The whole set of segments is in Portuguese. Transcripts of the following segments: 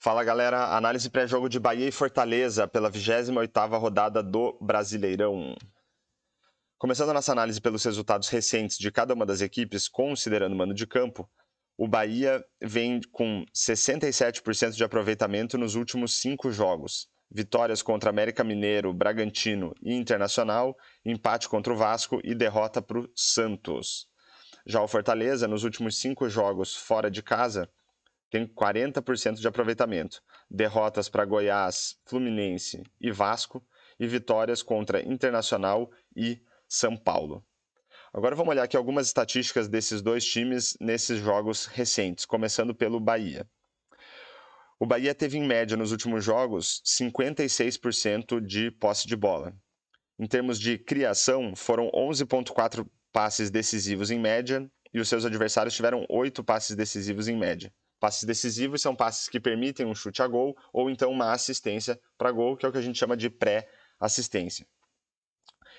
Fala galera, análise pré-jogo de Bahia e Fortaleza pela 28ª rodada do Brasileirão. Começando a nossa análise pelos resultados recentes de cada uma das equipes, considerando o mando de campo, o Bahia vem com 67% de aproveitamento nos últimos 5 jogos. Vitórias contra América Mineiro, Bragantino e Internacional, empate contra o Vasco e derrota para o Santos. Já o Fortaleza, nos últimos 5 jogos fora de casa, tem 40% de aproveitamento. Derrotas para Goiás, Fluminense e Vasco e vitórias contra Internacional e São Paulo. Agora vamos olhar aqui algumas estatísticas desses dois times nesses jogos recentes, começando pelo Bahia. O Bahia teve em média nos últimos jogos 56% de posse de bola. Em termos de criação, foram 11,4 passes decisivos em média e os seus adversários tiveram 8 passes decisivos em média. Passes decisivos são passes que permitem um chute a gol ou então uma assistência para gol, que é o que a gente chama de pré-assistência.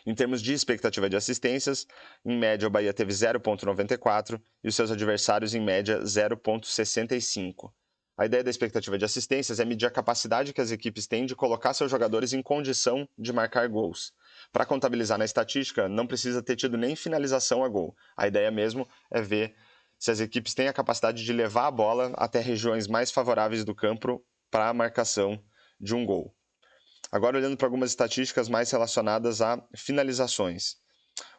Em termos de expectativa de assistências, em média o Bahia teve 0,94 e os seus adversários em média 0,65. A ideia da expectativa de assistências é medir a capacidade que as equipes têm de colocar seus jogadores em condição de marcar gols. Para contabilizar na estatística, não precisa ter tido nem finalização a gol. A ideia mesmo é ver se as equipes têm a capacidade de levar a bola até regiões mais favoráveis do campo para a marcação de um gol. Agora olhando para algumas estatísticas mais relacionadas a finalizações.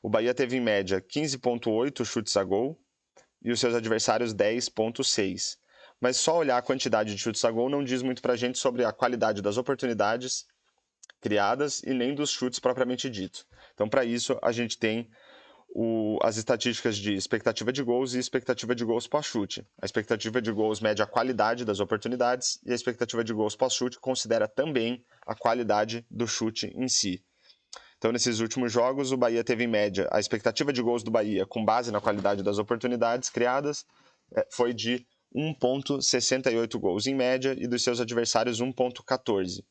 O Bahia teve em média 15,8 chutes a gol e os seus adversários 10,6. Mas só olhar a quantidade de chutes a gol não diz muito para a gente sobre a qualidade das oportunidades criadas e nem dos chutes propriamente dito. Então, para isso, a gente tem as estatísticas de expectativa de gols e expectativa de gols pós-chute. A expectativa de gols mede a qualidade das oportunidades e a expectativa de gols pós-chute considera também a qualidade do chute em si. Então, nesses últimos jogos, o Bahia teve em média, a expectativa de gols do Bahia, com base na qualidade das oportunidades criadas, foi de 1,68 gols em média e dos seus adversários 1,14.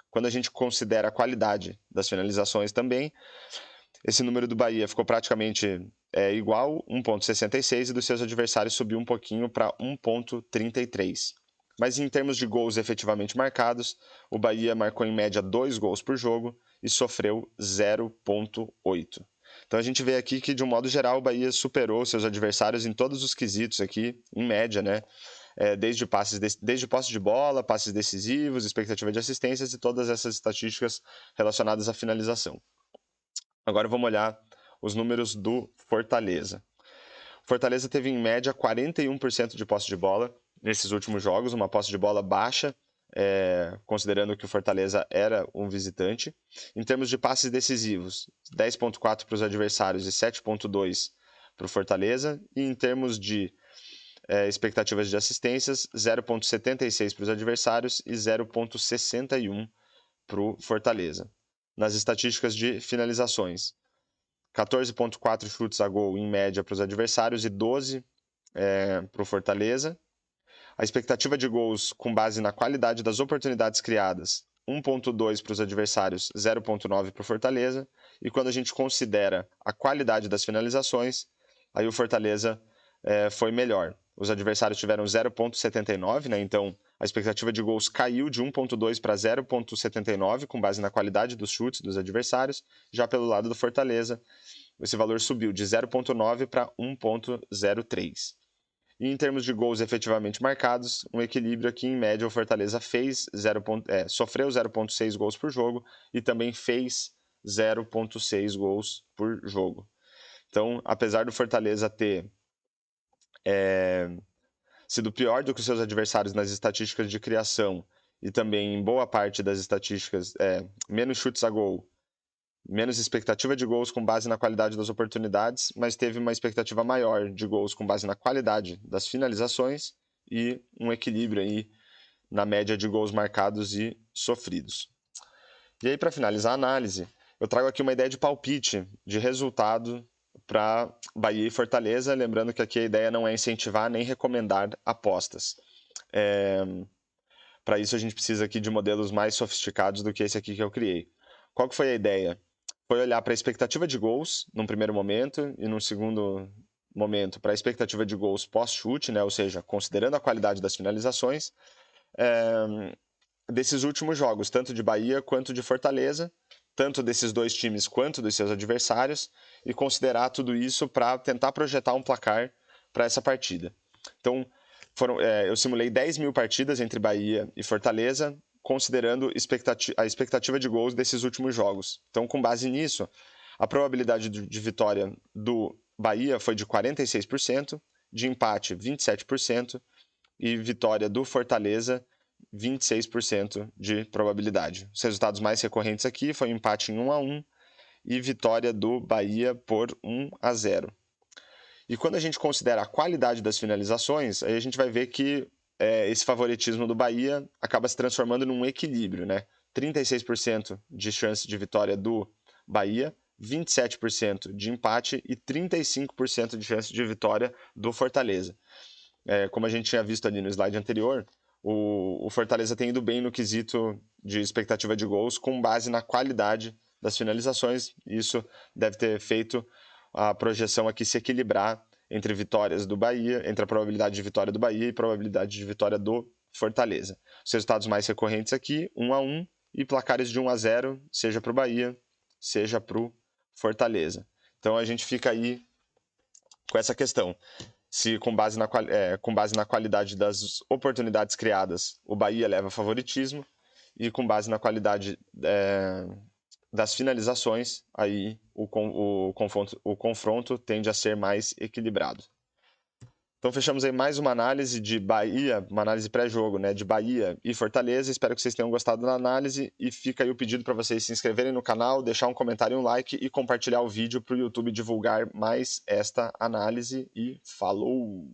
Quando a gente considera a qualidade das finalizações também, esse número do Bahia ficou praticamente igual, 1,66, e dos seus adversários subiu um pouquinho para 1,33. Mas em termos de gols efetivamente marcados, o Bahia marcou em média 2 gols por jogo e sofreu 0,8. Então a gente vê aqui que, de um modo geral, o Bahia superou seus adversários em todos os quesitos aqui, em média, né? Desde posse de bola, passes decisivos, expectativa de assistências e todas essas estatísticas relacionadas à finalização. Agora vamos olhar os números do Fortaleza. O Fortaleza teve em média 41% de posse de bola nesses últimos jogos, uma posse de bola baixa, considerando que o Fortaleza era um visitante. Em termos de passes decisivos, 10,4 para os adversários e 7,2 para o Fortaleza. E em termos de expectativas de assistências, 0,76 para os adversários e 0,61 para o Fortaleza. Nas estatísticas de finalizações, 14,4 chutes a gol em média para os adversários e 12 para o Fortaleza. A expectativa de gols com base na qualidade das oportunidades criadas, 1,2 para os adversários, 0,9 para o Fortaleza. E quando a gente considera a qualidade das finalizações, aí o Fortaleza foi melhor. Os adversários tiveram 0,79, né? Então a expectativa de gols caiu de 1,2 para 0,79, com base na qualidade dos chutes dos adversários. Já pelo lado do Fortaleza, esse valor subiu de 0,9 para 1,03. E em termos de gols efetivamente marcados, um equilíbrio aqui. Em média, o Fortaleza sofreu 0,6 gols por jogo e também fez 0,6 gols por jogo. Então, apesar do Fortaleza ter sido pior do que os seus adversários nas estatísticas de criação e também em boa parte das estatísticas, menos chutes a gol, menos expectativa de gols com base na qualidade das oportunidades, mas teve uma expectativa maior de gols com base na qualidade das finalizações e um equilíbrio aí na média de gols marcados e sofridos. E aí, para finalizar a análise, eu trago aqui uma ideia de palpite de resultado para Bahia e Fortaleza, lembrando que aqui a ideia não é incentivar nem recomendar apostas. Para isso a gente precisa aqui de modelos mais sofisticados do que esse aqui que eu criei. Qual que foi a ideia? Foi olhar para a expectativa de gols num primeiro momento e num segundo momento para a expectativa de gols pós-chute, né? Ou seja, considerando a qualidade das finalizações, desses últimos jogos, tanto de Bahia quanto de Fortaleza, tanto desses dois times quanto dos seus adversários, e considerar tudo isso para tentar projetar um placar para essa partida. Então, eu simulei 10 mil partidas entre Bahia e Fortaleza, considerando a expectativa de gols desses últimos jogos. Então, com base nisso, a probabilidade de vitória do Bahia foi de 46%, de empate 27% e vitória do Fortaleza 26% de probabilidade. Os resultados mais recorrentes aqui foi um empate em 1-1 e vitória do Bahia por 1-0. E quando a gente considera a qualidade das finalizações, aí a gente vai ver que esse favoritismo do Bahia acaba se transformando num equilíbrio, né? 36% de chance de vitória do Bahia, 27% de empate e 35% de chance de vitória do Fortaleza. Como a gente tinha visto ali no slide anterior, o Fortaleza tem ido bem no quesito de expectativa de gols com base na qualidade das finalizações. Isso deve ter feito a projeção aqui se equilibrar entre vitórias do Bahia, entre a probabilidade de vitória do Bahia e probabilidade de vitória do Fortaleza. Os resultados mais recorrentes aqui, 1-1 e placares de 1-0, seja para o Bahia, seja para o Fortaleza. Então a gente fica aí com essa questão. Se com base na qualidade das oportunidades criadas, o Bahia leva favoritismo, e com base na qualidade das finalizações, aí o confronto tende a ser mais equilibrado. Então fechamos aí mais uma análise de Bahia, uma análise pré-jogo, né, de Bahia e Fortaleza. Espero que vocês tenham gostado da análise e fica aí o pedido para vocês se inscreverem no canal, deixar um comentário e um like e compartilhar o vídeo para o YouTube divulgar mais esta análise. E falou!